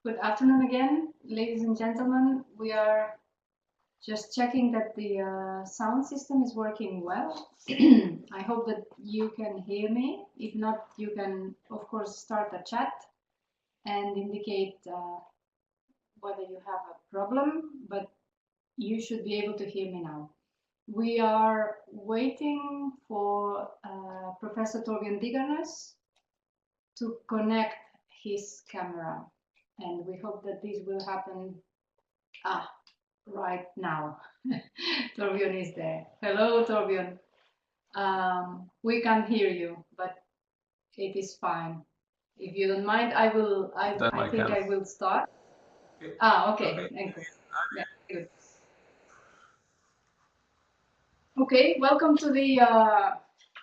Good afternoon again, ladies and gentlemen. We are just checking that the sound system is working well. I hope that you can hear me. If not, you can, of course, start a chat and indicate whether you have a problem, but you should be able to hear me now. We are waiting for Professor Torbjørn Digernes to connect his camera. And we hope that this will happen right now. Torbjørn is there. Hello, Torbjørn. We can't hear you, but it is fine. If you don't mind, I will start. Okay. Okay. Thank you. Yeah, good. Okay, welcome to the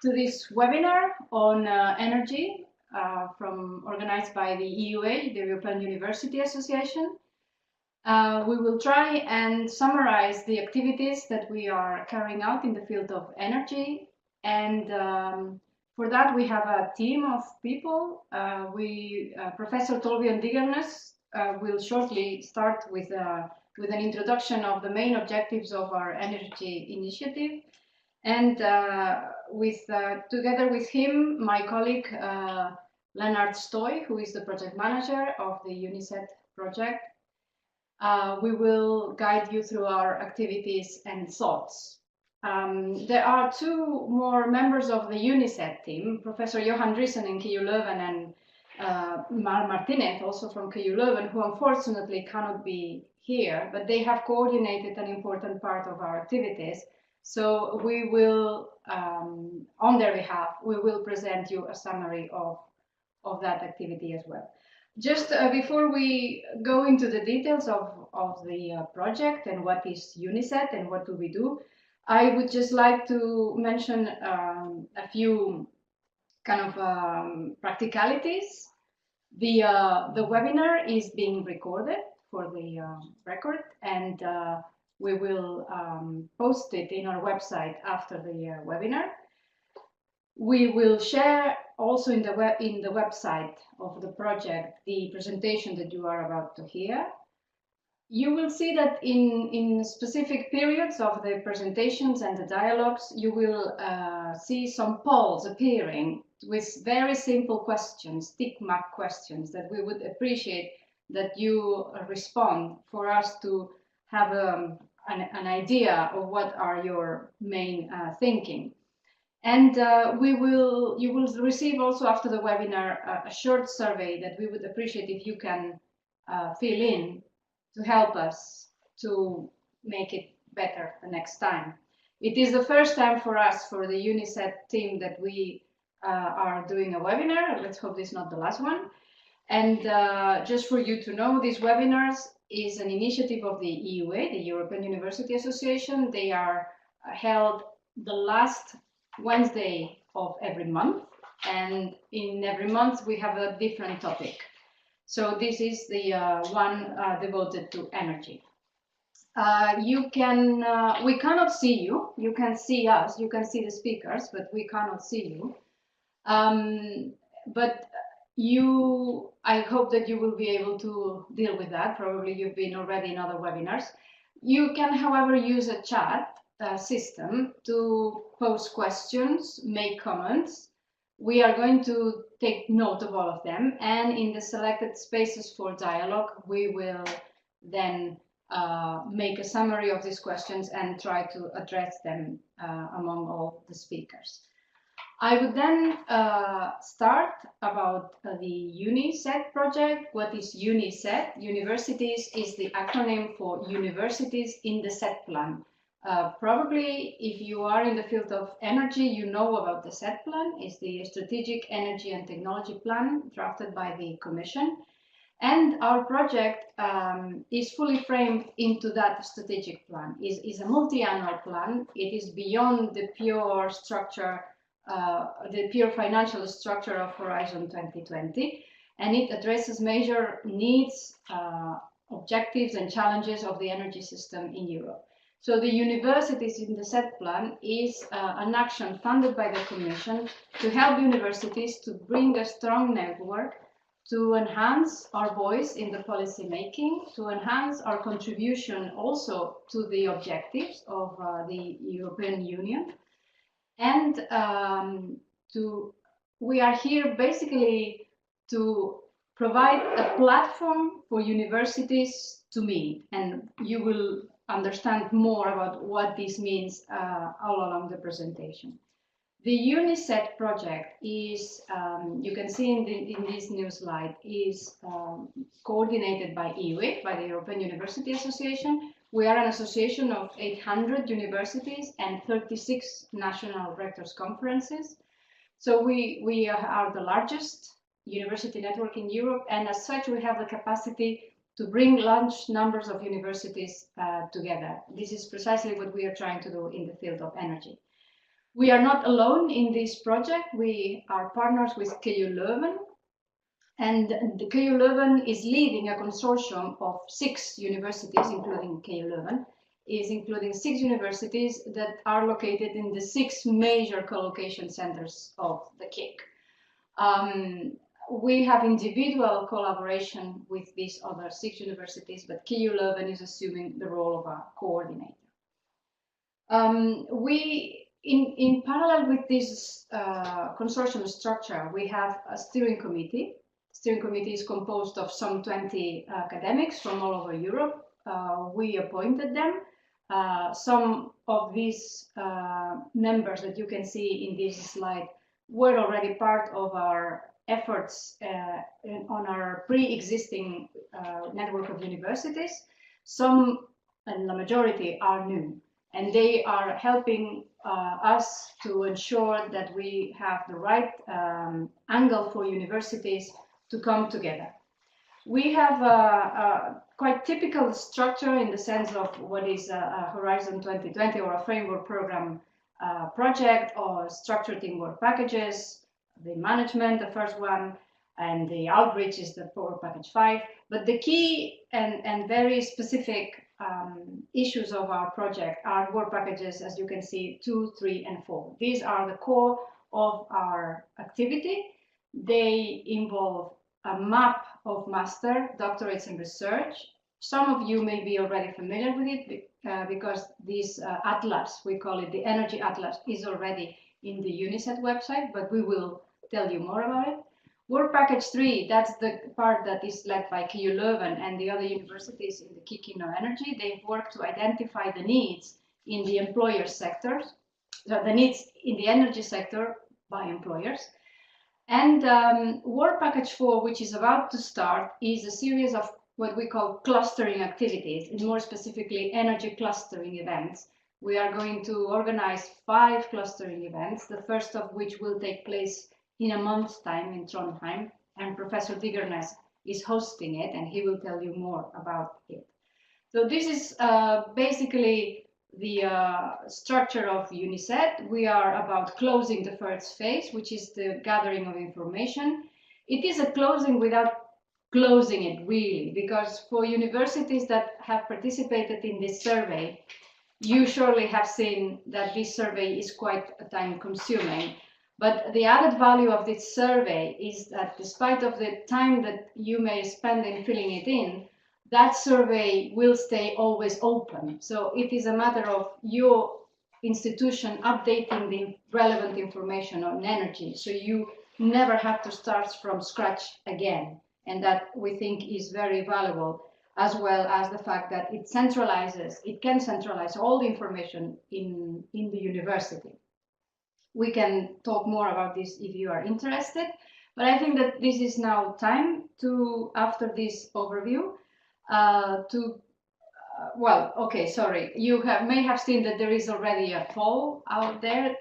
to this webinar on energy. Organized by the EUA, the European University Association. We will try and summarize the activities that we are carrying out in the field of energy. And for that, we have a team of people. Professor Torbjørn Digernes will shortly start with an introduction of the main objectives of our energy initiative. And together with him, my colleague, Lennart Stoy, who is the project manager of the UNI-SET project, we will guide you through our activities and thoughts. There are two more members of the UNI-SET team, Professor Johan Driessen in KU Leuven and Mar Martinez, also from KU Leuven, who unfortunately cannot be here, but they have coordinated an important part of our activities. So we will, on their behalf, we will present you a summary of that activity as well. Just before we go into the details of the project and what is UNI-SET and what do we do, I would just like to mention a few kind of practicalities. The webinar is being recorded for the record, and we will post it in our website after the webinar. We will share also in the website of the project the presentation that you are about to hear. You will see that in specific periods of the presentations and the dialogues, you will see some polls appearing with very simple questions, tick mark questions that we would appreciate that you respond for us to have an idea of what are your main thinking. And you will receive also after the webinar a short survey that we would appreciate if you can fill in to help us to make it better the next time. It is the first time for us, for the UNI-SET team, that we are doing a webinar. Let's hope this is not the last one. And just for you to know, these webinars is an initiative of the EUA, the European University Association. They are held the last Wednesday of every month, and in every month we have a different topic. So this is the one devoted to energy. We cannot see you. You can see us. You can see the speakers, but we cannot see you. I hope that you will be able to deal with that. Probably you've been already in other webinars. You can, however, use a chat system to post questions, make comments. We are going to take note of all of them, and in the selected spaces for dialogue, we will then make a summary of these questions and try to address them among all the speakers. I would then start about the UNI-SET project. What is UNI-SET? Universities is the acronym for Universities in the SET Plan. Probably, if you are in the field of energy, you know about the SET Plan. It's the Strategic Energy and Technology Plan drafted by the Commission. And our project is fully framed into that strategic plan. It is a multi-annual plan. It is beyond the pure structure, the pure financial structure of Horizon 2020. And it addresses major needs, objectives and challenges of the energy system in Europe. So the Universities in the SET Plan is an action funded by the Commission to help universities to bring a strong network to enhance our voice in the policy making, to enhance our contribution also to the objectives of the European Union, and we are here basically to provide a platform for universities to meet, and you will understand more about what this means all along the presentation. The UNI-SET project is, you can see in this new slide, is coordinated by EUA, by the European University Association. We are an association of 800 universities and 36 national rectors' conferences. So we are the largest university network in Europe, and as such we have the capacity to bring large numbers of universities together. This is precisely what we are trying to do in the field of energy. We are not alone in this project. We are partners with KU Leuven, and the KU Leuven is leading a consortium of 6 universities, including KU Leuven, including 6 universities that are located in the 6 major co-location centers of the KIC. We have individual collaboration with these other 6 universities, but KU Leuven is assuming the role of a coordinator. In parallel with this consortium structure, we have a steering committee. The steering committee is composed of some 20 academics from all over Europe. We appointed them. Some of these members that you can see in this slide were already part of our efforts on our pre-existing network of universities. Some, and the majority, are new, and they are helping us to ensure that we have the right angle for universities to come together. We have a quite typical structure in the sense of what is a Horizon 2020 or a framework program project, or structured in work packages, the management, the first one, and the outreach is the work package 5. But the key and very specific issues of our project are work packages, as you can see, 2, 3, and 4. These are the core of our activity. They involve a map of master, doctorates, and research. Some of you may be already familiar with it because this atlas, we call it the Energy Atlas, is already in the UNI-SET website, but we will tell you more about it. Work Package 3, that's the part that is led by KU Leuven and the other universities in the KIC Energy. They've worked to identify the needs in the employer sectors, so the needs in the energy sector by employers. And Work Package 4, which is about to start, is a series of what we call clustering activities, and more specifically energy clustering events. We are going to organize 5 clustering events, the first of which will take place in a month's time in Trondheim, and Professor Digernes is hosting it, and he will tell you more about it. So this is basically the structure of UNI-SET. We are about closing the first phase, which is the gathering of information. It is a closing without closing it, really, because for universities that have participated in this survey, you surely have seen that this survey is quite time-consuming. But the added value of this survey is that despite of the time that you may spend in filling it in, that survey will stay always open. So it is a matter of your institution updating the relevant information on energy, so you never have to start from scratch again. And that we think is very valuable, as well as the fact that it can centralize all the information in the university. We can talk more about this if you are interested, but I think that this is now time to, after this overview, well, okay, sorry, you may have seen that there is already a poll out there.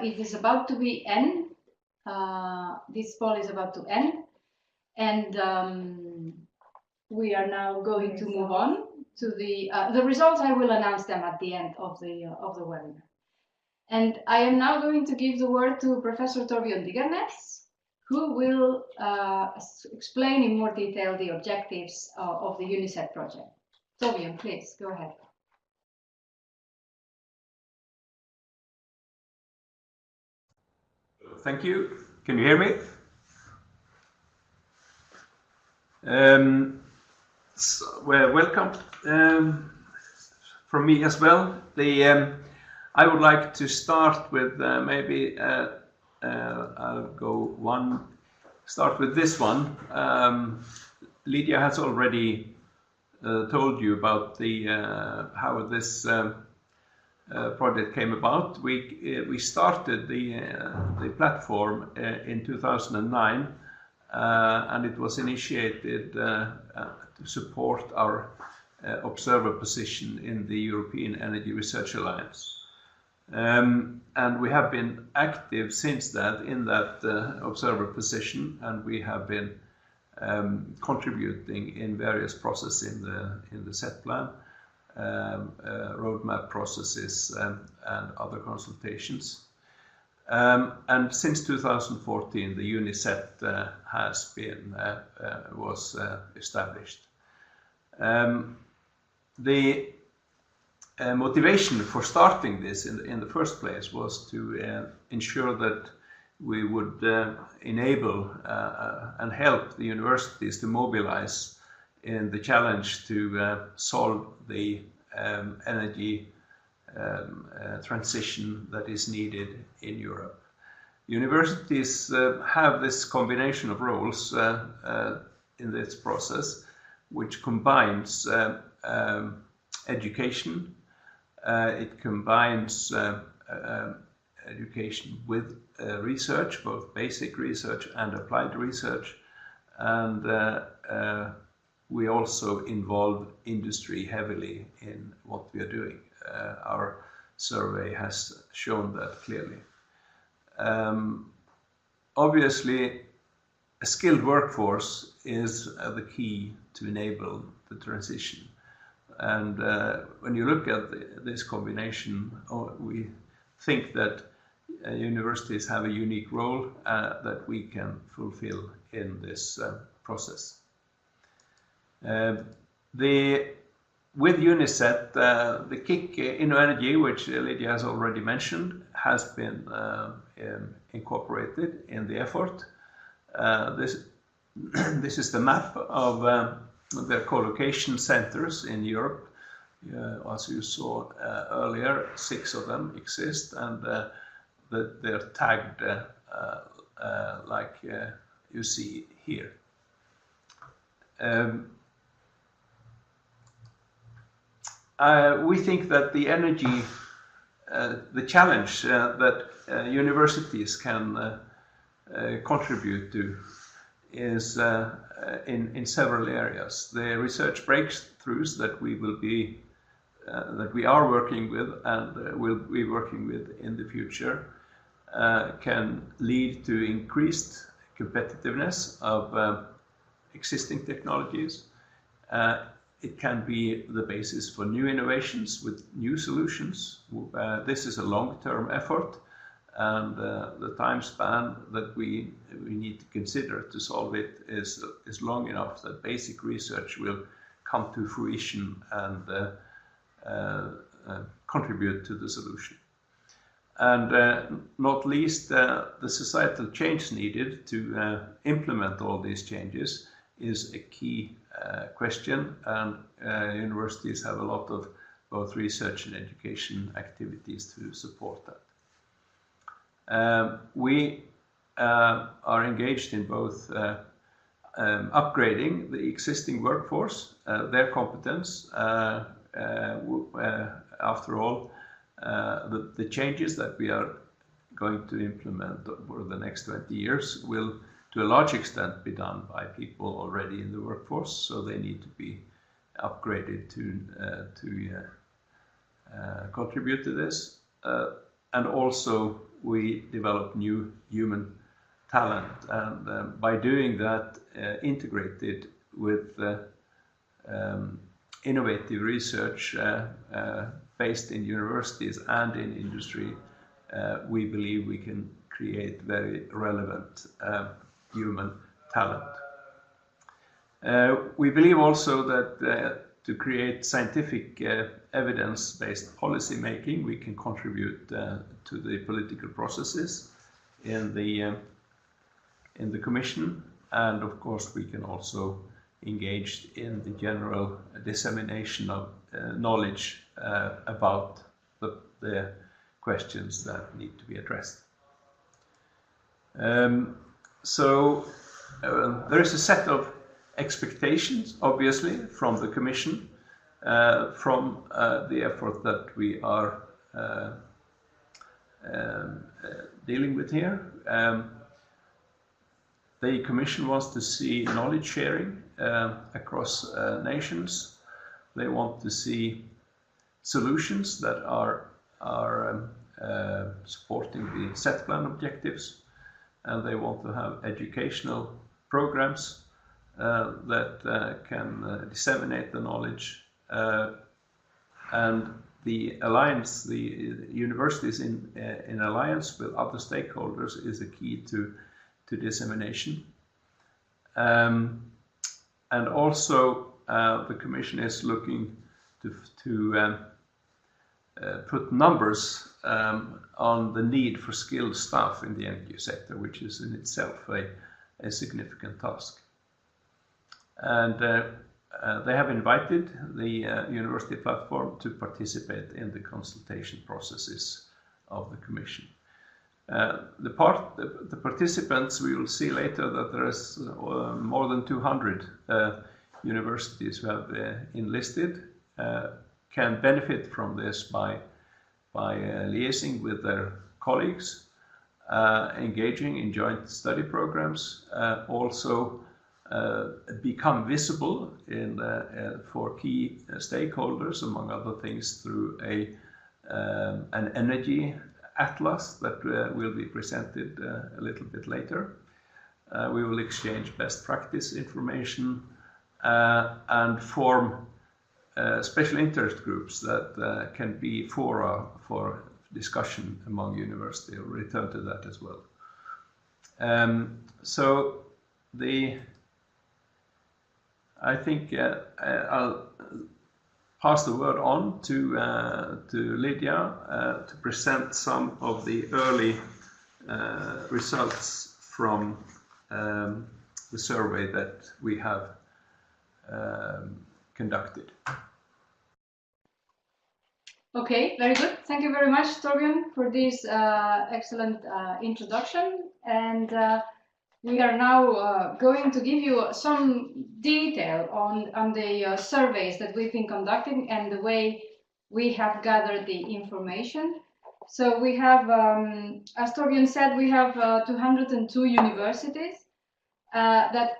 It is about to be end. This poll is about to end, and we are now going to move on to the results. I will announce them at the end of the webinar. And I am now going to give the word to Professor Torbjørn Digernes, who will explain in more detail the objectives of the UNI-SET project. Torbjørn, please, go ahead. Thank you. Can you hear me? Well, welcome from me as well. I would like to start with maybe I'll start with this one. Lydia has already told you about how this project came about. We started the platform in 2009, and it was initiated to support our observer position in the European Energy Research Alliance. And we have been active since that in that observer position, and we have been contributing in various processes in the SET plan, roadmap processes, and other consultations. And since 2014, the UNI-SET was established. The motivation for starting this in the first place was to ensure that we would enable and help the universities to mobilize in the challenge to solve the energy transition that is needed in Europe. Universities have this combination of roles in this process, which combines education. It combines education with research, both basic research and applied research, and we also involve industry heavily in what we are doing. Our survey has shown that clearly. Obviously, a skilled workforce is the key to enable the transition. And when you look at this combination, we think that universities have a unique role that we can fulfill in this process. With UNI-SET, the KIC InnoEnergy, which Lydia has already mentioned, has been incorporated in the effort. This is the map of the co-location centers in Europe. As you saw earlier, 6 of them exist, and they're tagged like you see here. We think that the energy, the challenge that universities can contribute to is in several areas. The research breakthroughs that we are working with and will be working with in the future can lead to increased competitiveness of existing technologies. It can be the basis for new innovations with new solutions. This is a long-term effort, and the time span that we need to consider to solve it is long enough that basic research will come to fruition and contribute to the solution. And not least, the societal change needed to implement all these changes is a key question, and universities have a lot of both research and education activities to support that. We are engaged in both upgrading the existing workforce, their competence. After all, the changes that we are going to implement over the next 20 years will to a large extent be done by people already in the workforce, so they need to be upgraded to contribute to this. And also we develop new human talent, and by doing that, integrated with innovative research based in universities and in industry, we believe we can create very relevant human talent. We believe also that to create scientific evidence-based policy making, we can contribute to the political processes in the Commission, and of course we can also engaged in the general dissemination of knowledge about the questions that need to be addressed. So there is a set of expectations, obviously, from the Commission, from the effort that we are dealing with here. The Commission wants to see knowledge sharing across nations. They want to see solutions that are supporting the set plan objectives, and they want to have educational programs that can disseminate the knowledge, and the alliance, the universities in alliance with other stakeholders is a key to dissemination. And also the Commission is looking to put numbers on the need for skilled staff in the energy sector, which is in itself a significant task. And they have invited the university platform to participate in the consultation processes of the Commission. The participants, we will see later that there is more than 200 universities who have enlisted, can benefit from this by liaising with their colleagues, engaging in joint study programs, also become visible for key stakeholders, among other things, through an energy atlas that will be presented a little bit later. We will exchange best practice information and form special interest groups that can be fora for discussion among universities. I'll return to that as well. So I think I'll pass the word on to Lidia to present some of the early results from the survey that we have conducted. Okay, very good. Thank you very much, Torbjørn, for this excellent introduction. And we are now going to give you some detail on the surveys that we've been conducting and the way we have gathered the information. So we have, as Torbjørn said, we have 202 universities that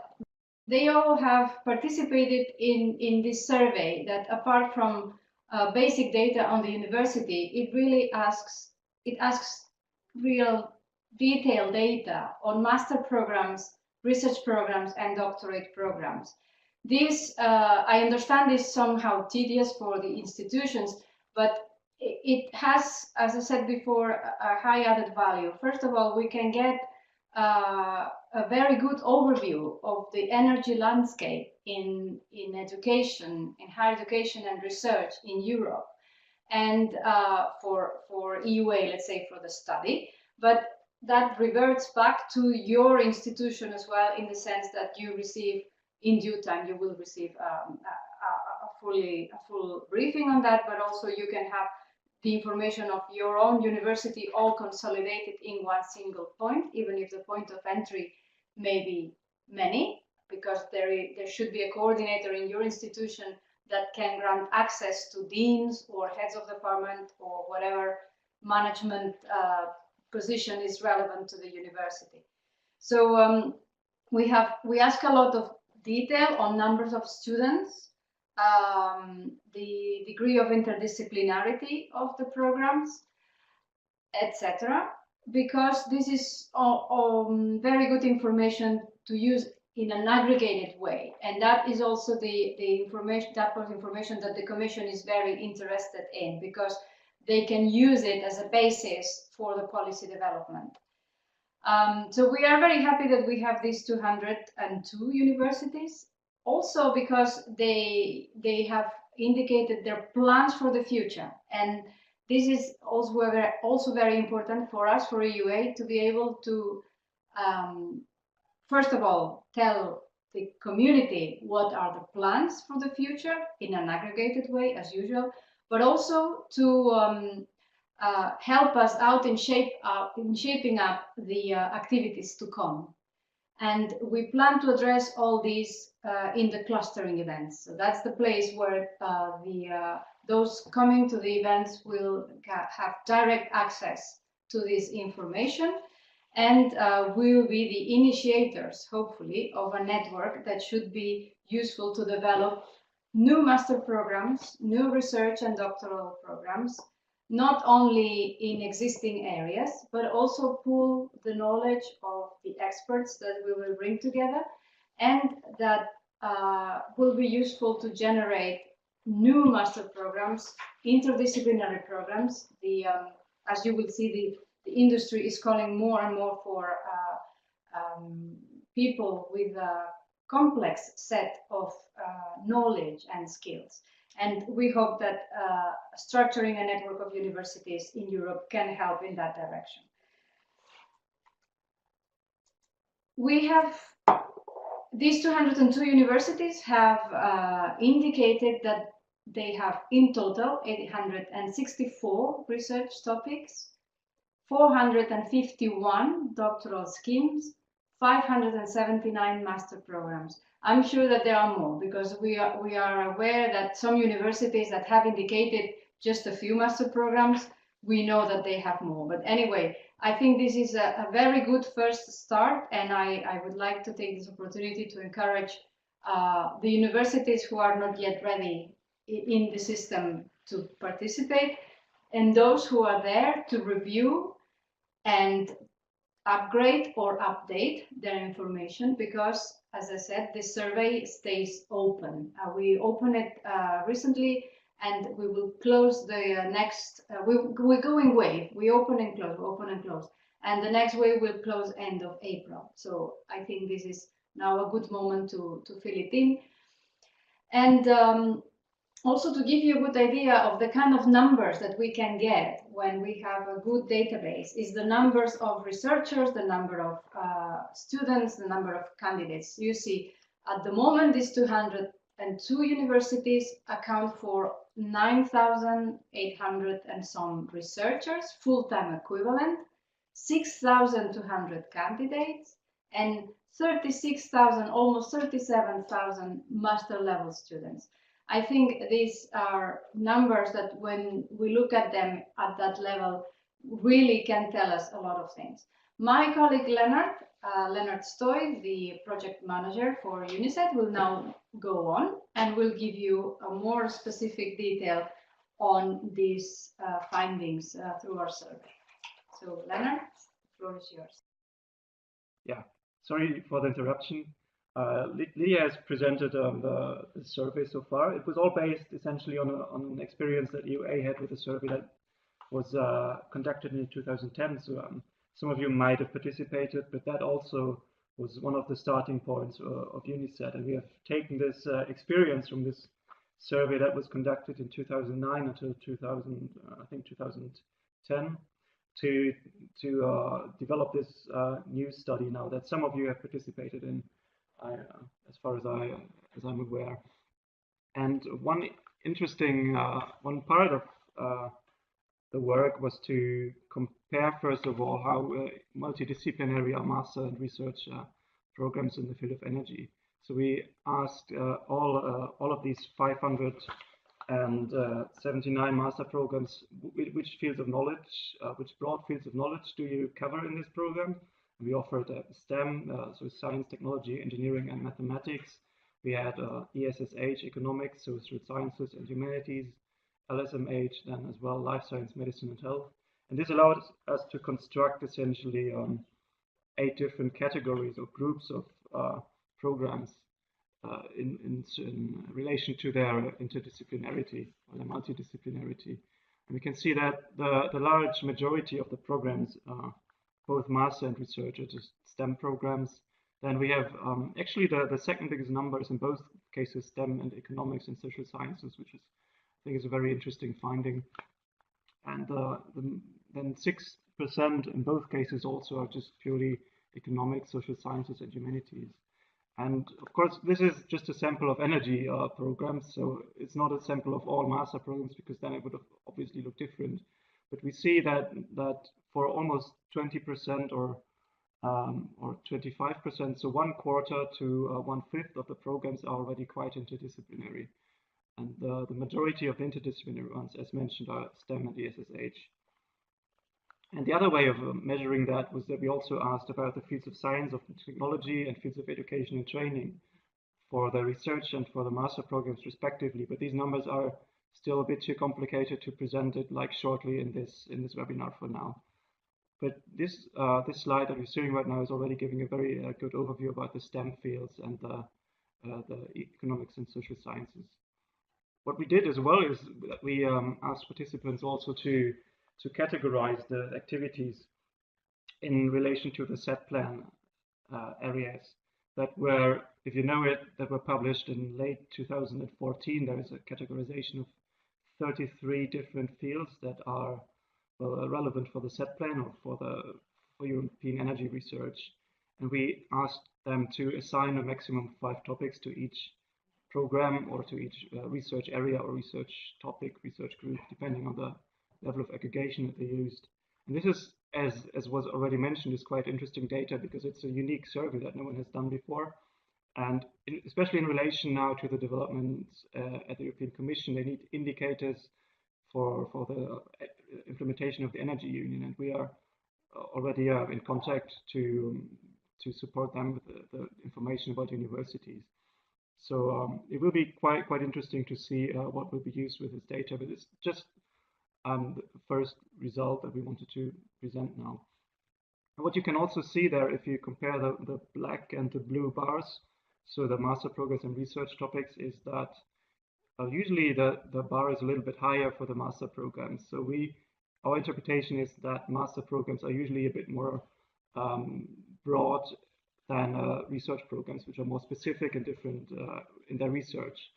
they all have participated in this survey that, apart from basic data on the university, it asks real detailed data on master programs, research programs, and doctorate programs. This, I understand, is somehow tedious for the institutions, but it has, as I said before, a high added value. First of all, we can get a very good overview of the energy landscape in education, in higher education and research in Europe, and for EUA, let's say, for the study. But that reverts back to your institution as well, in the sense that you receive, in due time, you will receive a full briefing on that, but also you can have the information of your own university all consolidated in one single point, even if the point of entry may be many, because there should be a coordinator in your institution that can grant access to deans or heads of department or whatever management position is relevant to the university. So we ask a lot of detail on numbers of students, the degree of interdisciplinarity of the programs, etc., because this is very good information to use in an aggregated way, and that is also the information that the Commission is very interested in, because they can use it as a basis for the policy development. So we are very happy that we have these 202 universities, also because they have indicated their plans for the future, and this is also very important for us, for EUA, to be able to first of all tell the community what are the plans for the future in an aggregated way as usual, but also to help us out in shaping up the activities to come. And we plan to address all these in the clustering events. So that's the place where those coming to the events will have direct access to this information, and will be the initiators, hopefully, of a network that should be useful to develop new master programs, new research and doctoral programs, not only in existing areas, but also pool the knowledge of the experts that we will bring together, and that will be useful to generate new master programs, interdisciplinary programs. As you will see, the industry is calling more and more for people with a complex set of knowledge and skills. And we hope that structuring a network of universities in Europe can help in that direction. We have, these 202 universities have indicated that they have in total 864 research topics, 451 doctoral schemes, 579 master programs. I'm sure that there are more, because we are aware that some universities that have indicated just a few master programs, we know that they have more. But anyway, I think this is a very good first start, and I would like to take this opportunity to encourage the universities who are not yet ready in the system to participate, and those who are there to review and upgrade or update their information, because, as I said, this survey stays open. We opened it recently, and we will close the next, we go in wave. We open and close, and the next wave will close end of April. So I think this is now a good moment to fill it in. And also to give you a good idea of the kind of numbers that we can get when we have a good database is the numbers of researchers, the number of students, the number of candidates. You see, at the moment, these 202 universities account for 9,800 and some researchers, full-time equivalent, 6,200 candidates, and 36,000, almost 37,000 master level students. I think these are numbers that when we look at them at that level really can tell us a lot of things. My colleague Lennart Stoy, the project manager for UNI-SET, will now go on and will give you a more specific detail on these findings through our survey. So Lennart, the floor is yours. Yeah, sorry for the interruption. Lidia has presented the survey so far. It was all based essentially on an experience that EUA had with a survey that was conducted in 2010. So some of you might have participated, but that also was one of the starting points of UNI-SET. And we have taken this experience from this survey that was conducted in 2009 until 2010 to develop this new study now that some of you have participated in. As far as I'm aware, and one interesting one part of the work was to compare first of all how multidisciplinary are master and research programs in the field of energy. So we asked all of these 579 master programs, which fields of knowledge, which broad fields of knowledge do you cover in this program? We offered STEM, so science, technology, engineering, and mathematics. We had ESSH, economics, social sciences and humanities, LSMH, then as well life science, medicine, and health. And this allowed us to construct essentially 8 different categories or groups of programs in relation to their interdisciplinarity or their multidisciplinarity. And we can see that the large majority of the programs both master and research are just STEM programs. Then we have actually the second biggest numbers in both cases, STEM and economics and social sciences, which is, I think, is a very interesting finding. And then 6% in both cases also are just purely economics, social sciences, and humanities. And of course, this is just a sample of energy programs, so it's not a sample of all master programs, because then it would have obviously look different. But we see that for almost 20% or 25%, so 1/4 to 1/5 of the programs are already quite interdisciplinary. And the majority of the interdisciplinary ones, as mentioned, are STEM and ESSH. And the other way of measuring that was that we also asked about the fields of science, of technology, and fields of education and training for the research and for the master programs respectively. But these numbers are still a bit too complicated to present it like shortly in this webinar for now. But this slide that we're seeing right now is already giving a very good overview about the STEM fields and the economics and social sciences. What we did as well is that we asked participants also to categorize the activities in relation to the set plan areas that were, if you know it, that were published in late 2014. There is a categorization of 33 different fields that are relevant for the set plan or for European energy research. And we asked them to assign a maximum of 5 topics to each program or to each research area or research topic, research group, depending on the level of aggregation that they used. And this is, as was already mentioned, is quite interesting data because it's a unique survey that no one has done before. And especially in relation now to the developments at the European Commission, they need indicators for the implementation of the energy union. And we are already in contact to support them with the information about universities. So it will be quite interesting to see what will be used with this data, but it's just the first result that we wanted to present now. And what you can also see there, if you compare the black and the blue bars, so the master programs and research topics, is that usually the bar is a little bit higher for the master programs. So our interpretation is that master programs are usually a bit more broad than research programs, which are more specific and different in their research.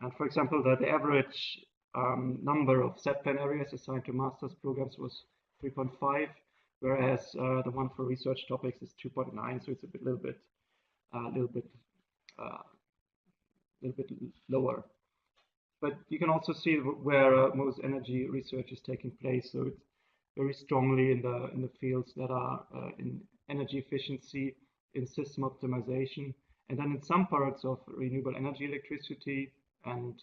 And for example, the average number of set plan areas assigned to master's programs was 3.5, whereas the one for research topics is 2.9. So it's a little bit lower. But you can also see where most energy research is taking place. So it's very strongly in the fields that are in energy efficiency, in system optimization, and then in some parts of renewable energy, electricity, and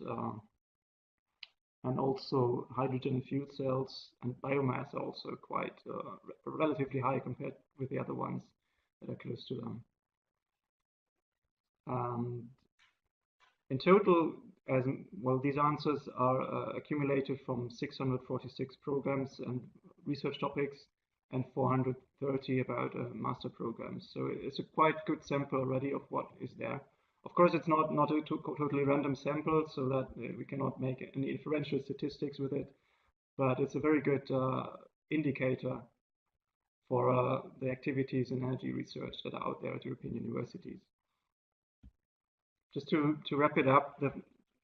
also hydrogen and fuel cells and biomass are also quite relatively high compared with the other ones that are close to them. In total, as well, these answers are accumulated from 646 programs and research topics and 430 about master programs. So it's a quite good sample already of what is there. Of course, it's not a totally random sample, so that we cannot make any inferential statistics with it, but it's a very good indicator for the activities in energy research that are out there at European universities. Just to wrap it up, the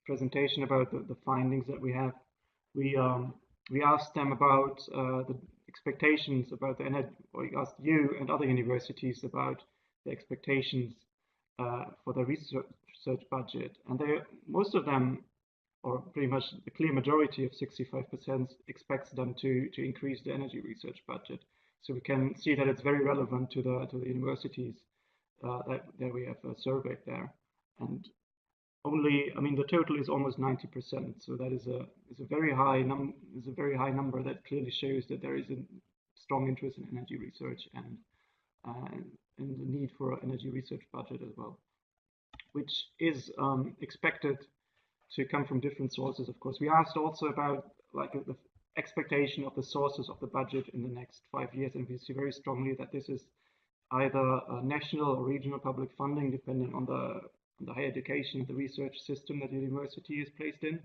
presentation about the findings that we have, we asked them about the expectations about the energy, or we asked you and other universities about the expectations for the research budget, and most of them, or pretty much the clear majority of 65%, expects them to increase the energy research budget. So we can see that it's very relevant to the universities that we have surveyed there, and the total is almost 90%. So that is a very high number that clearly shows that there is a strong interest in energy research and the need for energy research budget as well, which is expected to come from different sources. Of course, we asked also about the expectation of the sources of the budget in the next 5 years, and we see very strongly that this is either national or regional public funding, depending on the higher education and the research system that the university is placed in,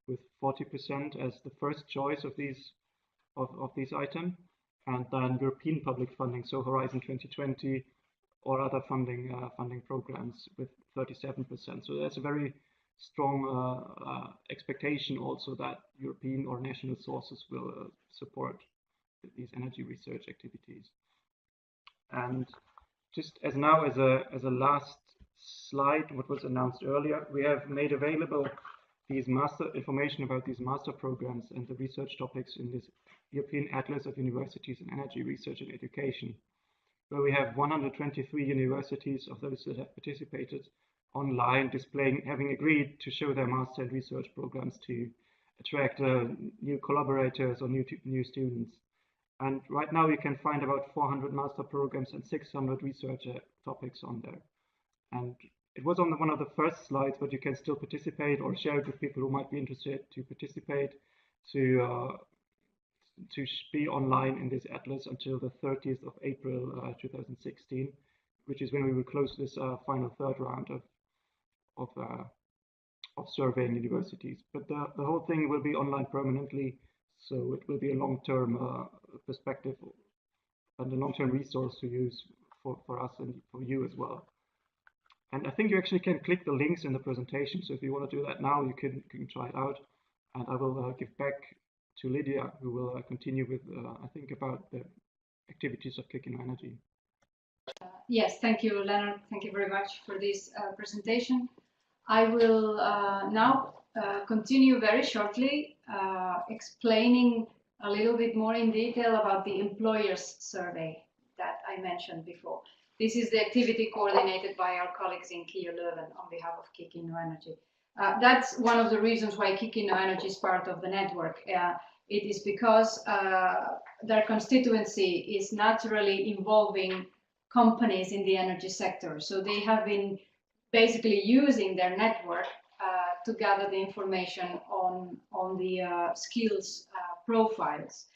with 40% as the first choice of these items, and then European public funding, so Horizon 2020 or other funding programs with 37%. So that's a very strong expectation also that European or national sources will support these energy research activities. And just as a last slide, what was announced earlier, we have made available these information about these master programs and the research topics in this European Atlas of Universities in Energy Research and Education, where we have 123 universities of those that have participated online displaying, having agreed to show their master and research programs to attract new collaborators or new students. And right now you can find about 400 master programs and 600 research topics on there. And it was on one of the first slides, but you can still participate or share it with people who might be interested to participate, to be online in this atlas until the 30th of April 2016, which is when we will close this final third round of surveying universities. But the whole thing will be online permanently, so it will be a long-term perspective and a long-term resource to use for us and for you as well. And I think you actually can click the links in the presentation. So if you want to do that now, you can try it out. And I will give back to Lidia, who will continue with, I think, about the activities of Kick Energy. Yes, thank you, Lennart. Thank you very much for this presentation. I will now continue very shortly explaining a little bit more in detail about the employers survey that I mentioned before. This is the activity coordinated by our colleagues in KIO Leuven on behalf of Kick Energy. That's one of the reasons why Kick Energy is part of the network. It is because their constituency is naturally involving companies in the energy sector. So they have been basically using their network to gather the information on the skills profiles.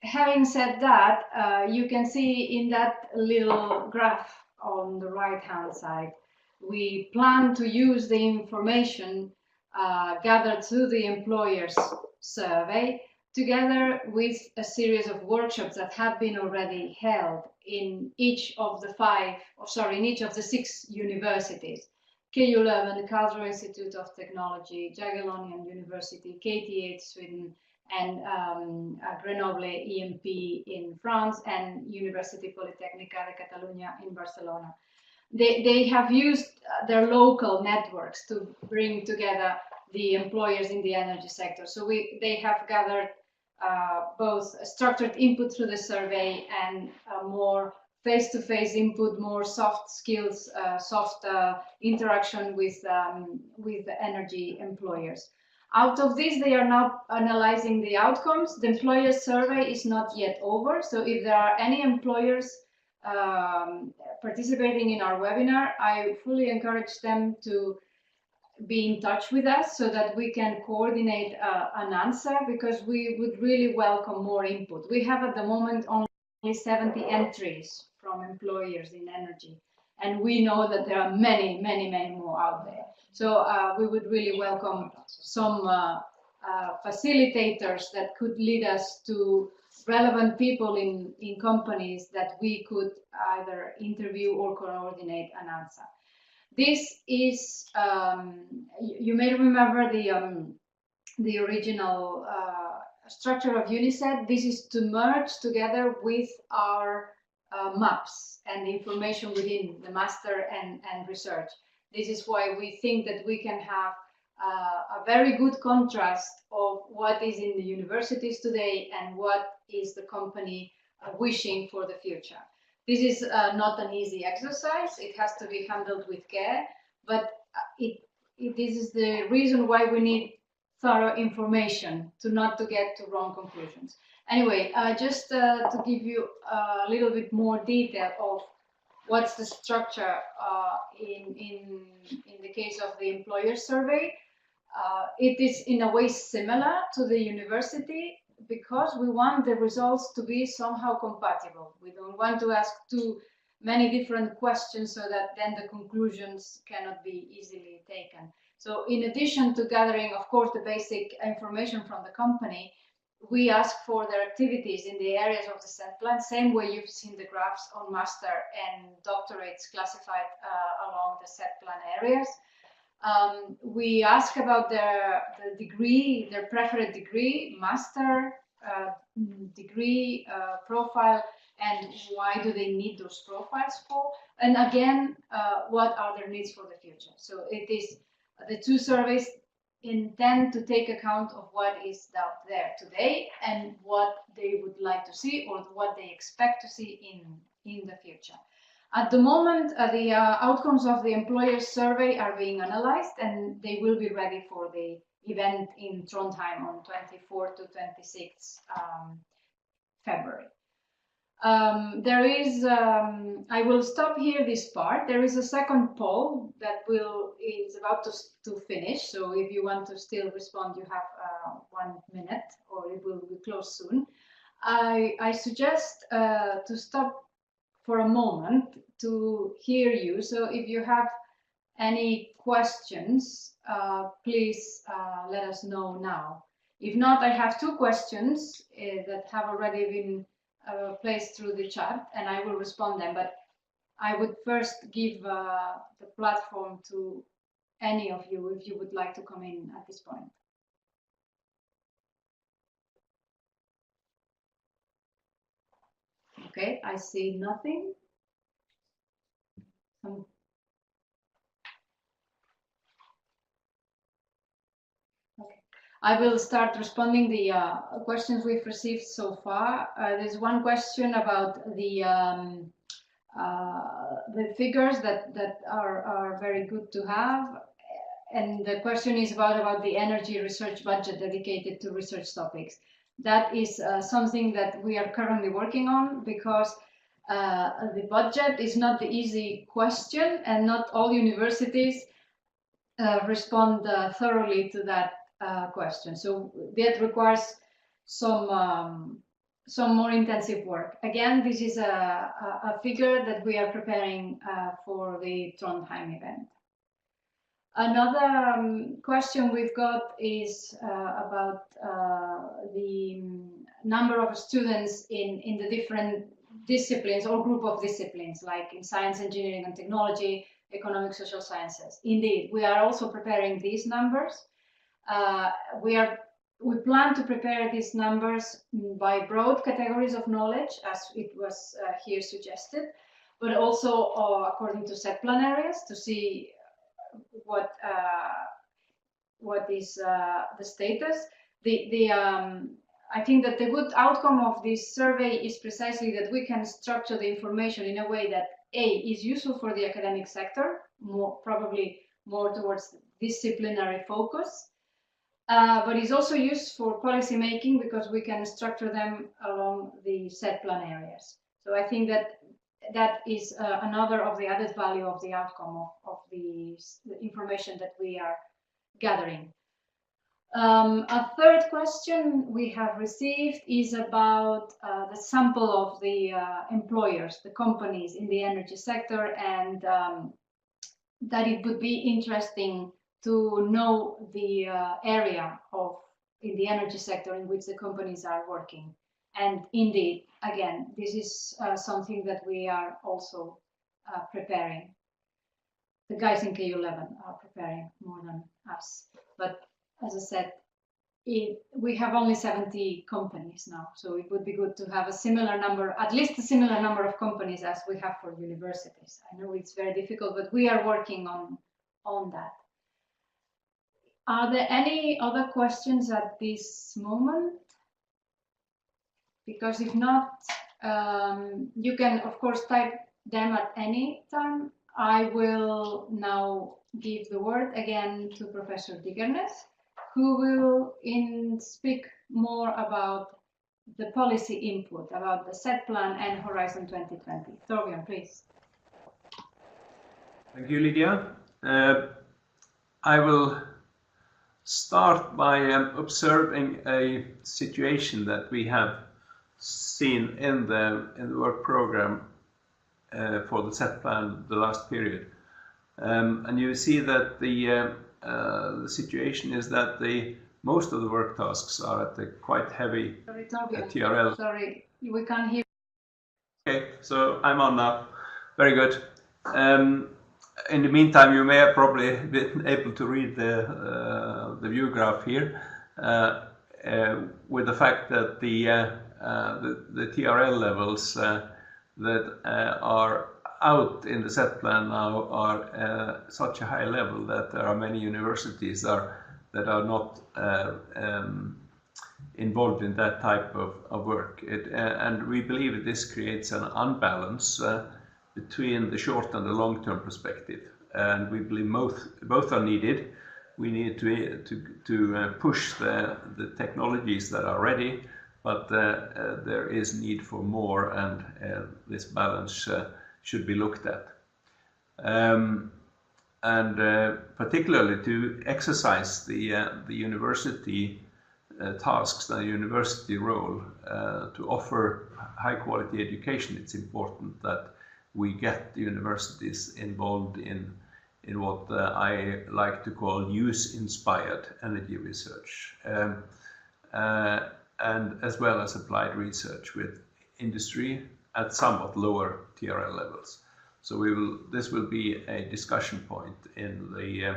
Having said that, you can see in that little graph on the right-hand side, we plan to use the information gathered through the employers survey together with a series of workshops that have been already held in each of the 6 universities: KU Leuven, the Karlsruhe Institute of Technology, Jagiellonian University, KTH Sweden, and Grenoble EMP in France, and University Politècnica de Catalunya in Barcelona. They have used their local networks to bring together the employers in the energy sector. So they have gathered both structured input through the survey and more face-to-face input, more soft skills, soft interaction with the energy employers. Out of this, they are now analyzing the outcomes. The employer survey is not yet over, so if there are any employers participating in our webinar, I fully encourage them to be in touch with us so that we can coordinate an answer, because we would really welcome more input. We have at the moment only 70 entries from employers in energy, and we know that there are many more out there. So we would really welcome some facilitators that could lead us to relevant people in companies that we could either interview or coordinate an answer. This is, you may remember the original structure of UNI-SET. This is to merge together with our maps and the information within the master and research. This is why we think that we can have a very good contrast of what is in the universities today and what is the company wishing for the future. This is not an easy exercise. It has to be handled with care, but this is the reason why we need thorough information to not to get to wrong conclusions. Anyway, just to give you a little bit more detail of what's the structure in the case of the employer survey. It is in a way similar to the university, because we want the results to be somehow compatible. We don't want to ask too many different questions so that then the conclusions cannot be easily taken. So in addition to gathering, of course, the basic information from the company, we ask for their activities in the areas of the SET plan, same way you've seen the graphs on master and doctorates classified along the SET plan areas. We ask about the degree, their preferred degree, master degree profile, and why do they need those profiles for? And again, what are their needs for the future? So it is the two surveys intend to take account of what is out there today and what they would like to see or what they expect to see in the future. At the moment, the outcomes of the employers survey are being analyzed, and they will be ready for the event in Trondheim on 24 to 26 February. There is, I will stop here this part. There is a second poll that is about to finish. So if you want to still respond, you have 1 minute, or it will be closed soon. I suggest to stop for a moment to hear you. So if you have any questions, please let us know now. If not, I have two questions that have already been placed through the chat, and I will respond them, but I would first give the platform to any of you if you would like to come in at this point. Okay, I see nothing. Okay. I will start responding the questions we've received so far. There's one question about the figures that are very good to have, and the question is about the energy research budget dedicated to research topics. That is something that we are currently working on, because the budget is not the easy question, and not all universities respond thoroughly to that question. So that requires some more intensive work. Again, this is a figure that we are preparing for the Trondheim event. Another question we've got is about the number of students in the different disciplines or group of disciplines, like in science, engineering and technology, economic, social sciences. Indeed, we are also preparing these numbers. We plan to prepare these numbers by broad categories of knowledge, as it was here suggested, but also according to set plan areas, to see what is the status. I think that the good outcome of this survey is precisely that we can structure the information in a way that is useful for the academic sector, probably more towards disciplinary focus, but is also used for policy making, because we can structure them along the set plan areas. So I think that is another of the added value of the outcome of the information that we are gathering. A third question we have received is about the sample of the employers, the companies in the energy sector, and that it would be interesting to know the area in the energy sector in which the companies are working. And indeed, again, this is something that we are also preparing. The guys in KU11 are preparing more than us. But as I said, we have only 70 companies now, so it would be good to have a similar number, at least a similar number of companies as we have for universities. I know it's very difficult, but we are working on that. Are there any other questions at this moment? Because if not, you can, of course, type them at any time. I will now give the word again to Professor Digernes, who will speak more about the policy input, about the SET plan and Horizon 2020. Torbjørn, please. Thank you, Lidia. I will start by observing a situation that we have seen in the work program for the SET plan the last period. And you see that the situation is that most of the work tasks are at the quite heavy TRL. Sorry, we can't hear. Okay, so I'm on now. Very good. In the meantime, you may have probably been able to read the view graph here with the fact that the the TRL levels that are out in the set plan now are such a high level that there are many universities that are not involved in that type of work. And we believe that this creates an unbalance between the short and the long-term perspective. And we believe both are needed. We need to push the technologies that are ready, but there is need for more, and this balance should be looked at. And particularly to exercise the university tasks, the university role, to offer high quality education, it's important that we get the universities involved in what I like to call use-inspired energy research, and as well as applied research with industry at somewhat lower TRL levels. So this will be a discussion point in the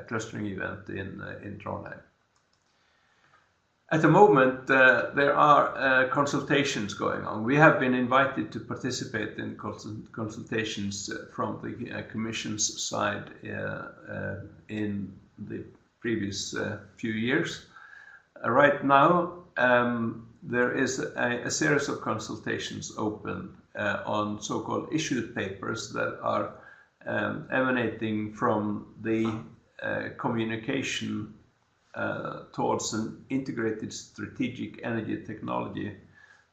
clustering event in Trondheim. At the moment, there are consultations going on. We have been invited to participate in consultations from the Commission's side in the previous few years. Right now, there is a series of consultations open on so-called issued papers that are emanating from the communication towards an integrated strategic energy technology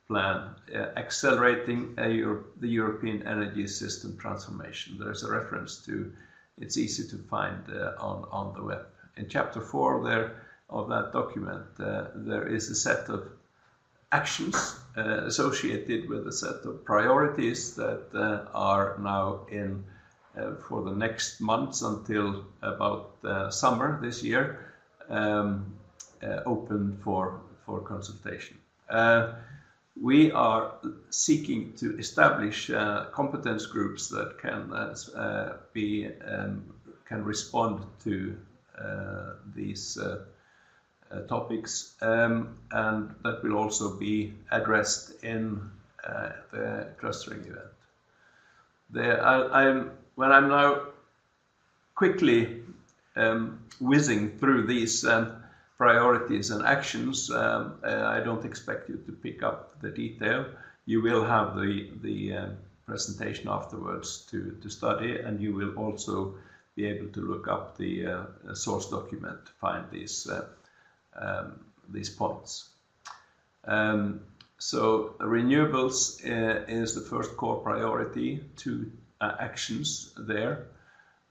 plan, accelerating the European energy system transformation. There's a reference to, it's easy to find on the web. In chapter 4 of that document, there is a set of actions associated with a set of priorities that are now in for the next months until about summer this year, open for consultation. We are seeking to establish competence groups that can respond to these topics, and that will also be addressed in the clustering event. When I'm now quickly whizzing through these priorities and actions, I don't expect you to pick up the detail. You will have the presentation afterwards to study, and you will also be able to look up the source document to find these points. So renewables is the first core priority, 2 actions there.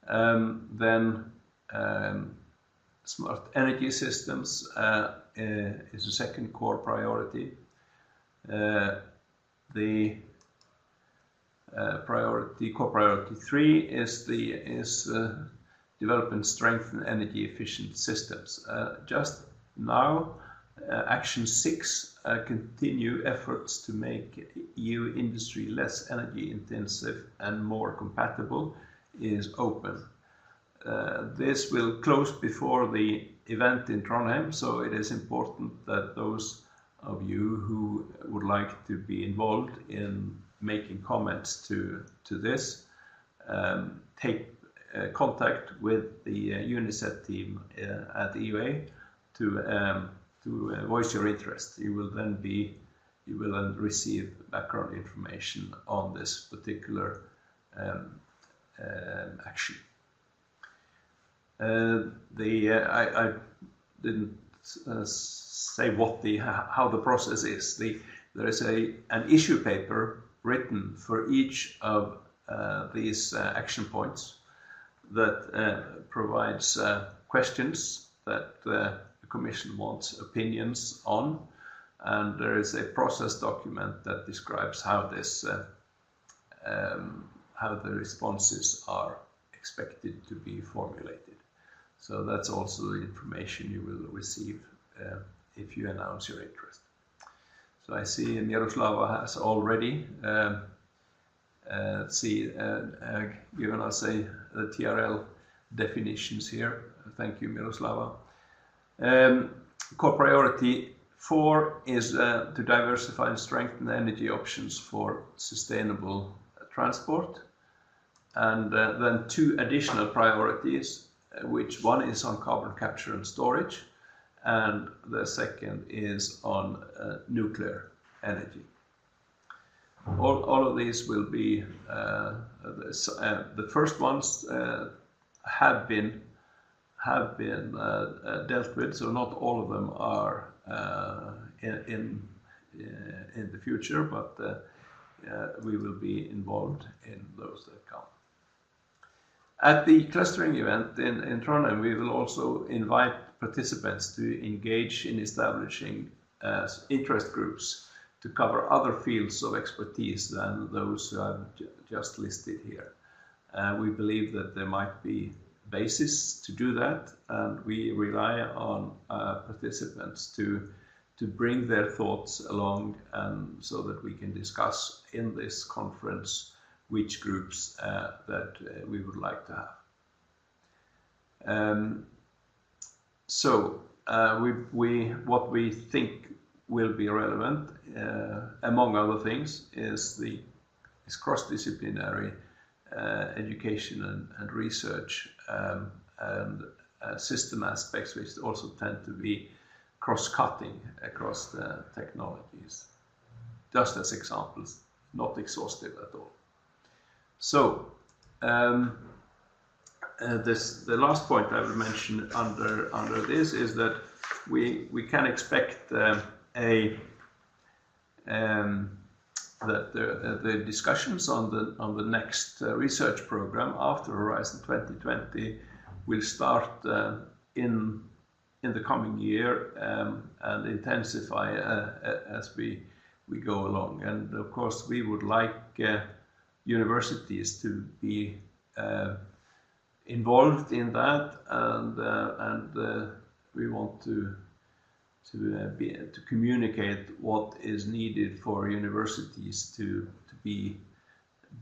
Then smart energy systems is a second core priority. The core priority 3 is develop and strengthen energy efficient systems. Just now, action 6, continue efforts to make EU industry less energy intensive and more compatible, is open. This will close before the event in Trondheim, so it is important that those of you who would like to be involved in making comments to this take contact with the UNI-SET team at EUA to voice your interest. You will then receive background information on this particular action. I didn't say how the process is. There is an issue paper written for each of these action points that provides questions that the Commission wants opinions on, and there is a process document that describes how the responses are expected to be formulated. So that's also the information you will receive if you announce your interest. So I see Miroslava has already given us the TRL definitions here. Thank you, Miroslava. Core priority 4 is to diversify and strengthen energy options for sustainable transport. And then 2 additional priorities, which one is on carbon capture and storage, and the second is on nuclear energy. All of these will be, the first ones have been dealt with, so not all of them are in the future, but we will be involved in those that come. At the clustering event in Trondheim, we will also invite participants to engage in establishing interest groups to cover other fields of expertise than those who I've just listed here. We believe that there might be basis to do that, and we rely on participants to bring their thoughts along, and so that we can discuss in this conference which groups that we would like to have. What we think will be relevant, among other things, is cross-disciplinary education and research, and system aspects, which also tend to be cross-cutting across the technologies. Just as examples, not exhaustive at all. So, the last point I will mention under this is that we can expect that the discussions on the next research program after Horizon 2020 will start in the coming year and intensify as we go along. And of course, we would like universities to be involved in that, and we want to communicate what is needed for universities to be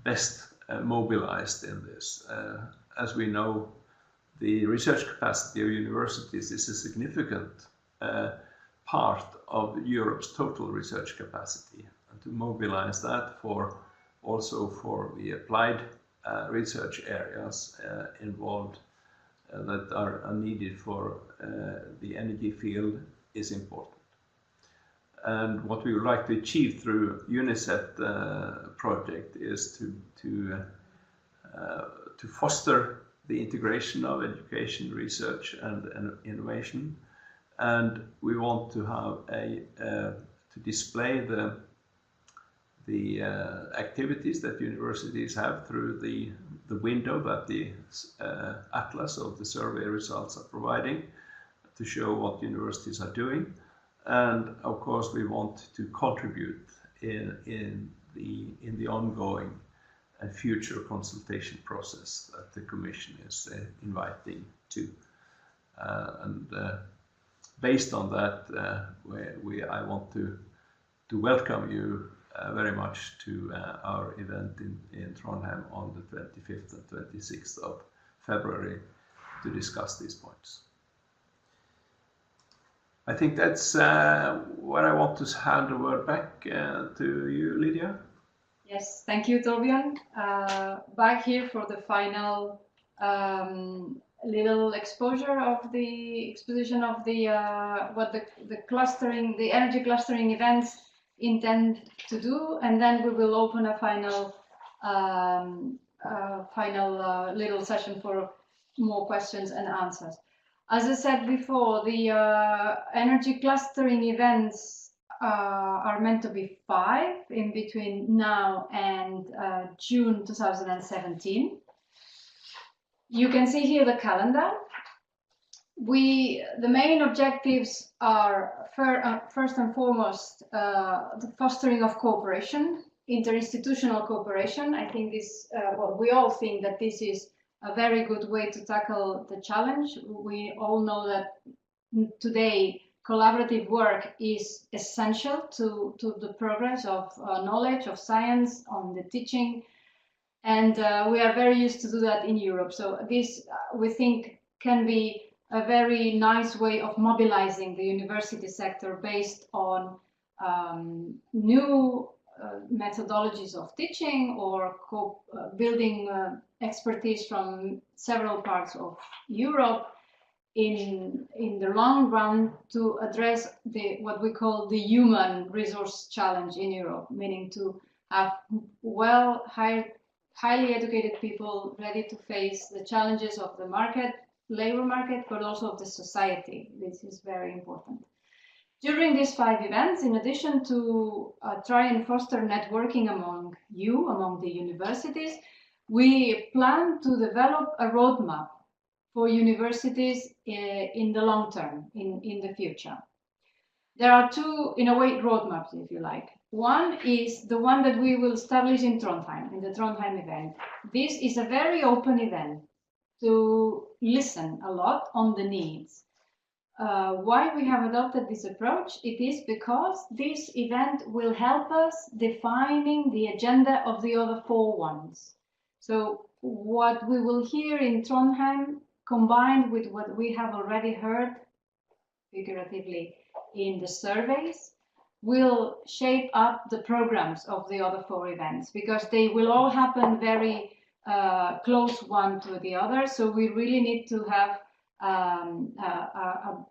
best mobilized in this. As we know, the research capacity of universities is a significant part of Europe's total research capacity, and to mobilize that also for the applied research areas involved that are needed for the energy field is important. And what we would like to achieve through UNI-SET project is to foster the integration of education, research, and innovation. And we want to have to display the activities that universities have through the window that the atlas of the survey results are providing, to show what universities are doing. And of course, we want to contribute in the ongoing and future consultation process that the Commission is inviting to. Based on that, I want to welcome you very much to our event in Trondheim on the 25th and 26th of February to discuss these points. I think that's what I want to hand the word back to you, Lidia. Yes, thank you, Torbjørn. Back here for the final little exposure of the exposition of the what the clustering, the energy clustering events intend to do, and then we will open a final little session for more questions and answers. As I said before, the energy clustering events are meant to be 5 in between now and June 2017. You can see here the calendar. The main objectives are first and foremost the fostering of cooperation, interinstitutional cooperation. I think this, well, we all think that this is a very good way to tackle the challenge. We all know that today collaborative work is essential to the progress of knowledge, of science, on the teaching, and we are very used to do that in Europe. So this, we think, can be a very nice way of mobilizing the university sector based on new methodologies of teaching or building expertise from several parts of Europe in the long run to address what we call the human resource challenge in Europe, meaning to have highly educated people ready to face the challenges of the labor market, but also of the society. This is very important. During these 5 events, in addition to try and foster networking among the universities, we plan to develop a roadmap for universities in the long term, in the future. There are 2, in a way, roadmaps, if you like. One is the one that we will establish in Trondheim, in the Trondheim event. This is a very open event to listen a lot on the needs. Why we have adopted this approach? It is because this event will help us defining the agenda of the other 4 ones. So what we will hear in Trondheim, combined with what we have already heard, figuratively, in the surveys, will shape up the programs of the other 4 events, because they will all happen very close one to the other. So we really need to have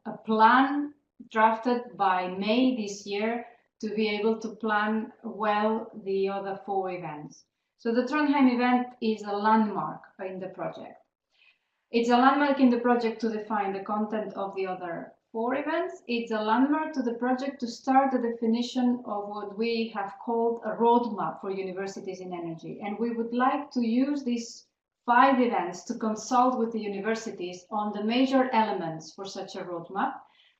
a plan drafted by May this year to be able to plan well the other 4 events. So the Trondheim event is a landmark in the project. It's a landmark in the project to define the content of the other 4 events. It's a landmark to the project to start the definition of what we have called a roadmap for universities in energy. And we would like to use these 5 events to consult with the universities on the major elements for such a roadmap,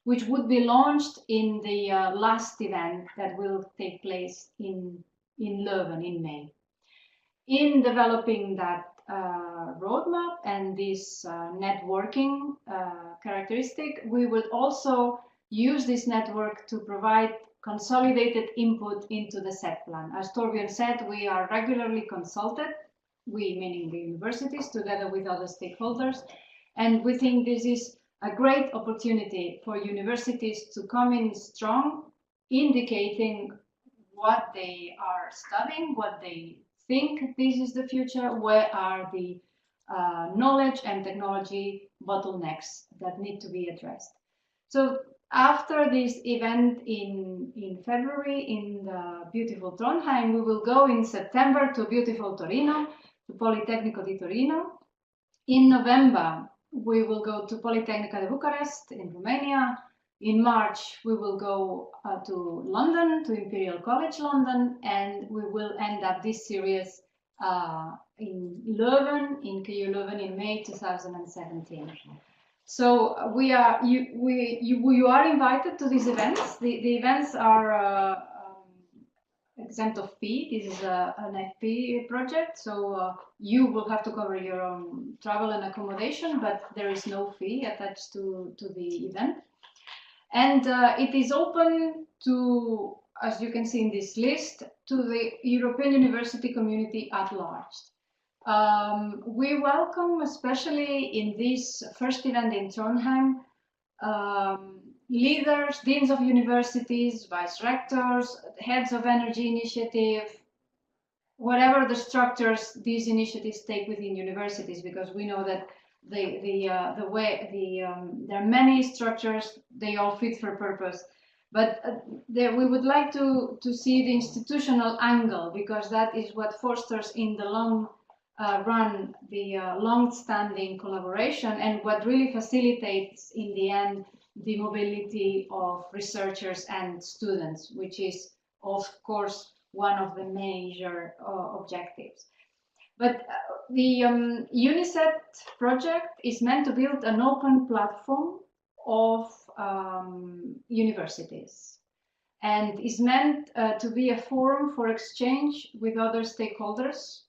which would be launched in the last event that will take place in Leuven in May. In developing that roadmap and this networking characteristic, we would also use this network to provide consolidated input into the SET plan. As Torbjørn said, we are regularly consulted, we meaning the universities, together with other stakeholders, and we think this is a great opportunity for universities to come in strong, indicating what they are studying, what they think this is the future, where are the knowledge and technology bottlenecks that need to be addressed. So after this event in February in the beautiful Trondheim, we will go in September to beautiful Torino, to Politecnico di Torino. In November, we will go to Politecnica de Bucharest in Romania. In March, we will go to London, to Imperial College London, and we will end up this series in Leuven, in KU Leuven in May 2017. So you are invited to these events. The events are exempt of fee. This is an FP project, so you will have to cover your own travel and accommodation, but there is no fee attached to the event. And it is open to, as you can see in this list, to the European university community at large. We welcome, especially in this first event in Trondheim, leaders, deans of universities, vice rectors, heads of energy initiative, whatever the structures these initiatives take within universities, because we know that there are many structures, they all fit for purpose, but we would like to see the institutional angle, because that is what fosters in the long run the long-standing collaboration, and what really facilitates in the end the mobility of researchers and students, which is of course one of the major objectives. But the UNI-SET project is meant to build an open platform of universities, and is meant to be a forum for exchange with other stakeholders,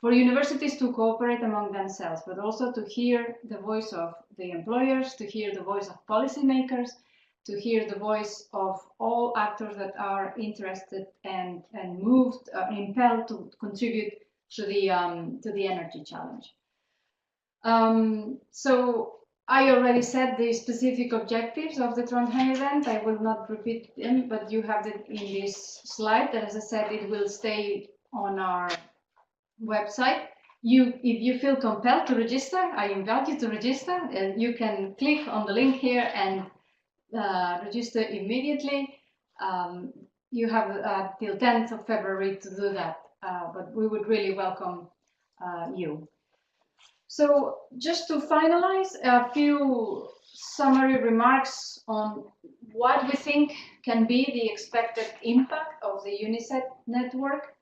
for universities to cooperate among themselves, but also to hear the voice of the employers, to hear the voice of policymakers, to hear the voice of all actors that are interested and moved, impelled to contribute to the energy challenge. So I already said the specific objectives of the Trondheim event. I will not repeat them, but you have it in this slide. As I said, it will stay on our website. If you feel compelled to register, I invite you to register. And you can click on the link here and register immediately. You have till 10th of February to do that, but we would really welcome you. So just to finalize, a few summary remarks on what we think can be the expected impact of the UNI-SET network.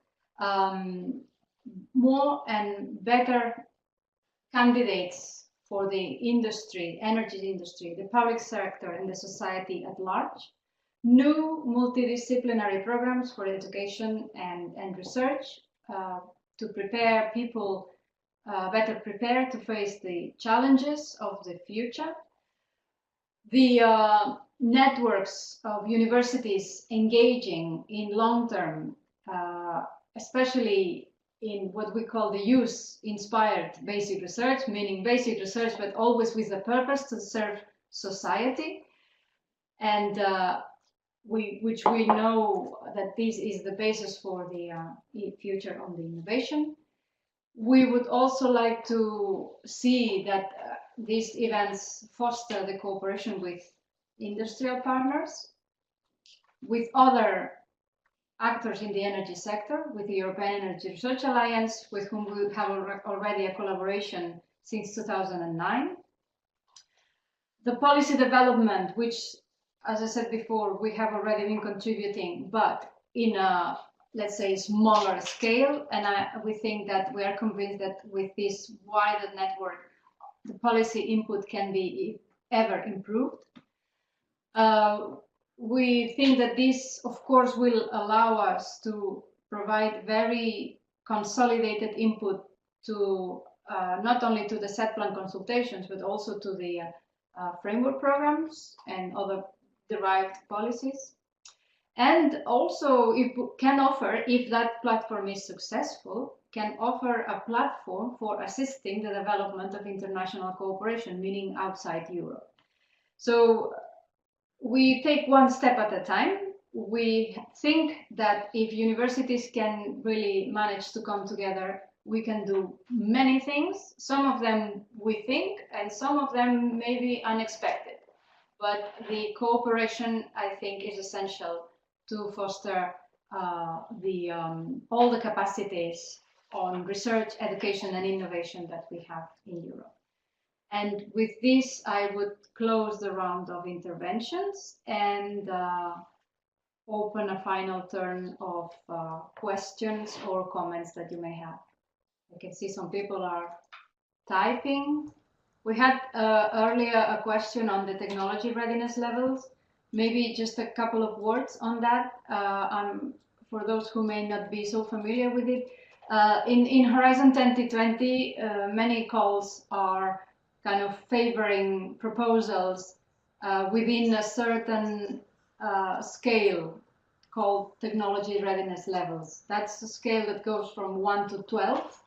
More and better candidates for the industry, energy industry, the public sector, and the society at large. New multidisciplinary programs for education and research to prepare people better prepared to face the challenges of the future. The networks of universities engaging in long-term, especially in what we call the use-inspired basic research, meaning basic research, but always with the purpose to serve society. And which we know that this is the basis for the future of the innovation. We would also like to see that these events foster the cooperation with industrial partners, with other actors in the energy sector, with the European Energy Research Alliance, with whom we have already a collaboration since 2009. The policy development, which, as I said before, we have already been contributing, but in a, let's say, smaller scale. And we think that we are convinced that with this wider network, the policy input can be ever improved. We think that this, of course, will allow us to provide very consolidated input to not only to the set plan consultations, but also to the framework programs and other derived policies. And also it can offer, if that platform is successful, can offer a platform for assisting the development of international cooperation, meaning outside Europe. So we take one step at a time. We think that if universities can really manage to come together, we can do many things. Some of them we think, and some of them may be unexpected. But the cooperation, I think, is essential to foster all the capacities on research, education, and innovation that we have in Europe. And with this, I would close the round of interventions and open a final turn of questions or comments that you may have. I can see some people are typing. We had earlier a question on the technology readiness levels. Maybe just a couple of words on that, for those who may not be so familiar with it. In Horizon 2020, many calls are kind of favoring proposals within a certain scale called technology readiness levels. That's a scale that goes from 1 to 12.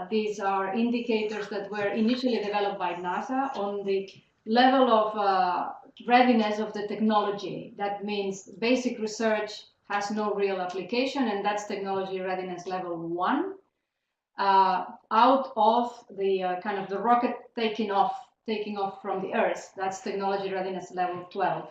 These are indicators that were initially developed by NASA on the level of readiness of the technology. That means basic research has no real application, and that's technology readiness level 1. Out of the kind of the rocket taking off from the Earth, that's technology readiness level 12.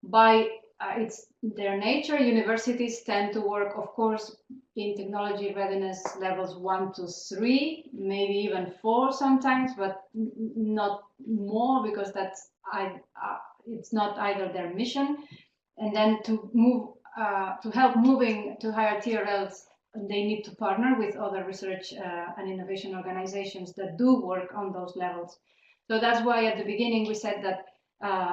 By it's their nature, universities tend to work, of course, in technology readiness levels 1 to 3, maybe even 4 sometimes, but not more, because that's it's not either their mission. And then to move to help moving to higher TRLs, they need to partner with other research and innovation organizations that do work on those levels. So that's why at the beginning we said that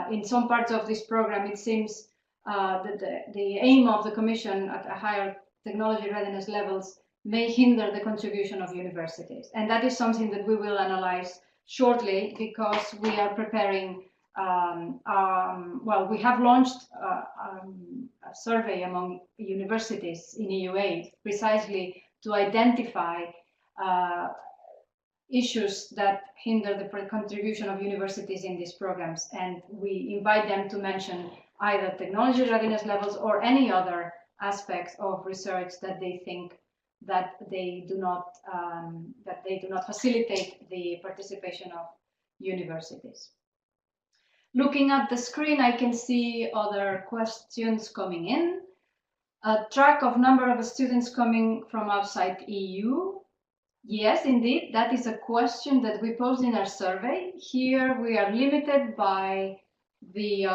in some parts of this program it seems that the aim of the Commission at a higher technology readiness levels may hinder the contribution of universities. And that is something that we will analyze shortly, because we are preparing, well, we have launched a survey among universities in EUA precisely to identify issues that hinder the contribution of universities in these programs, and we invite them to mention either technology readiness levels or any other aspects of research that they think that they do not facilitate the participation of universities. Looking at the screen, I can see other questions coming in. A track of number of students coming from outside EU. Yes, indeed, that is a question that we posed in our survey. Here we are limited by the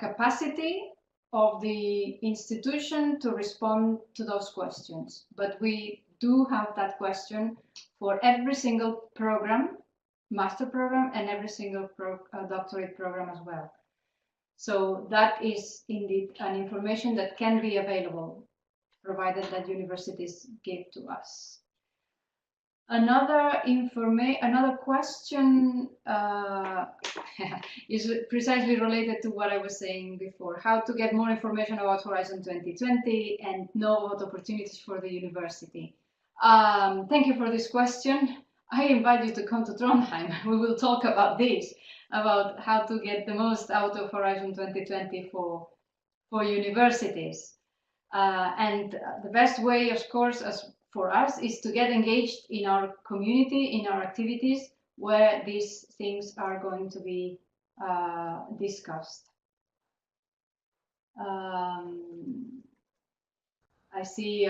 capacity of the institution to respond to those questions. But we do have that question for every single program, master program, and every single doctorate program as well. So that is indeed an information that can be available, provided that universities give to us. Another question is precisely related to what I was saying before, how to get more information about Horizon 2020 and know about opportunities for the university. Thank you for this question. I invite you to come to Trondheim. We will talk about this, about how to get the most out of Horizon 2020 for universities. And the best way, of course, for us is to get engaged in our community, in our activities, where these things are going to be discussed. I see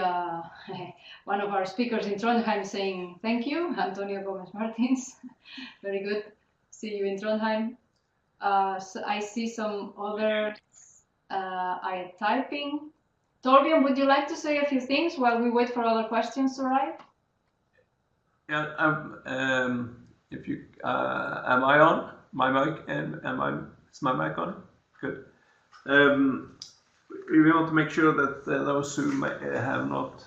one of our speakers in Trondheim saying thank you, Antonio Gomez Martins. Very good. See you in Trondheim. So I see some other typing. Torbjørn, would you like to say a few things while we wait for other questions to arrive? Yeah. If you am I on my mic? Is my mic on? Good. We want to make sure that those who have not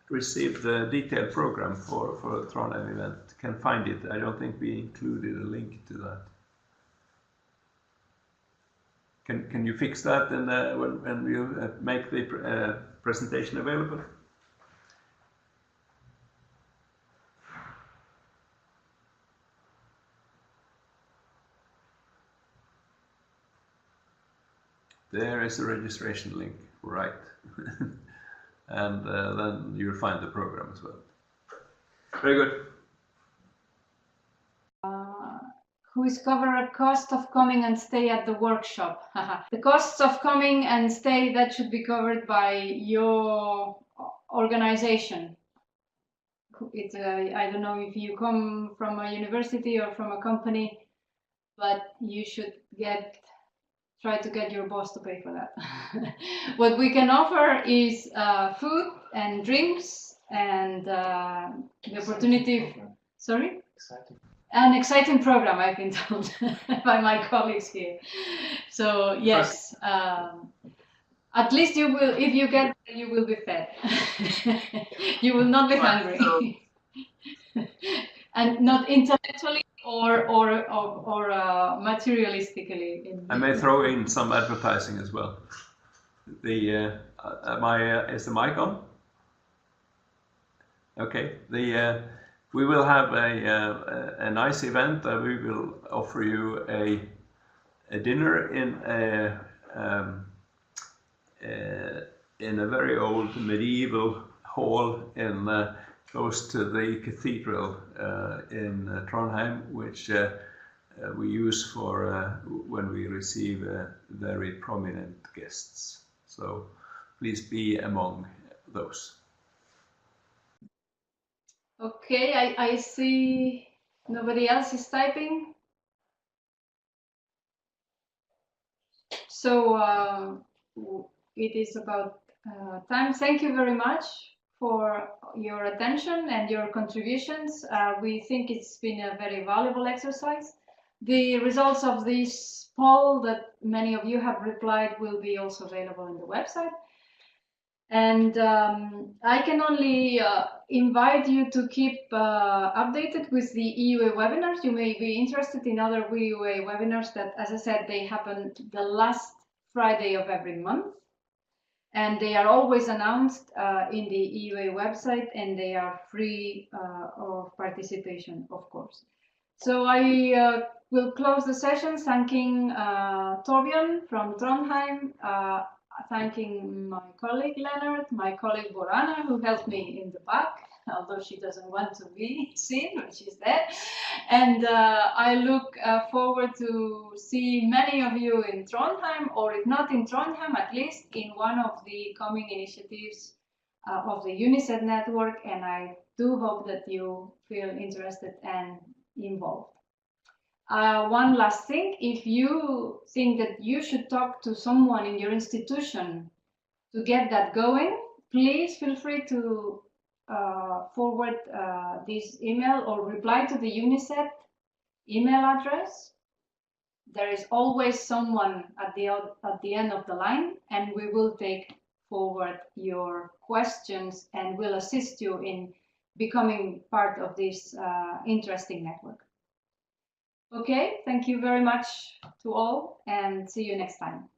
received the detailed program for the Trondheim event can find it. I don't think we included a link to that. Can you fix that when you make the presentation available? There is a registration link, right? And then you'll find the program as well. Very good. Who is covered cost of coming and stay at the workshop? The costs of coming and stay, that should be covered by your organization. It's I don't know if you come from a university or from a company, but you should try to get your boss to pay for that. What we can offer is food and drinks and the opportunity. Sorry? Exciting. An exciting program, I've been told by my colleagues here. So yes, at least you will. If you get, you will be fed. You will not be hungry, and not intellectually or materialistically. I may throw in some advertising as well. Is the mic on? Okay. We will have a nice event. We will offer you a dinner in a very old medieval hall close to the cathedral in Trondheim, which we use for when we receive very prominent guests. So please be among those. Okay, I see nobody else is typing. So it is about time. Thank you very much for your attention and your contributions. We think it's been a very valuable exercise. The results of this poll that many of you have replied will be also available on the website. And I can only invite you to keep updated with the EUA webinars. You may be interested in other EUA webinars that, as I said, they happen the last Friday of every month. and they are always announced in the EUA website, and they are free of participation, of course. So I will close the session thanking Torbjørn from Trondheim, thanking my colleague Lennart, my colleague Borana, who helped me in the back, although she doesn't want to be seen, but she's there. And I look forward to see many of you in Trondheim, or if not in Trondheim, at least in one of the coming initiatives of the UNI-SET network. And I do hope that you feel interested and involved. One last thing, if you think that you should talk to someone in your institution to get that going, please feel free to forward this email or reply to the UNI-SET email address. There is always someone at the end of the line, and we will take forward your questions and will assist you in becoming part of this interesting network. Okay, thank you very much to all, and see you next time.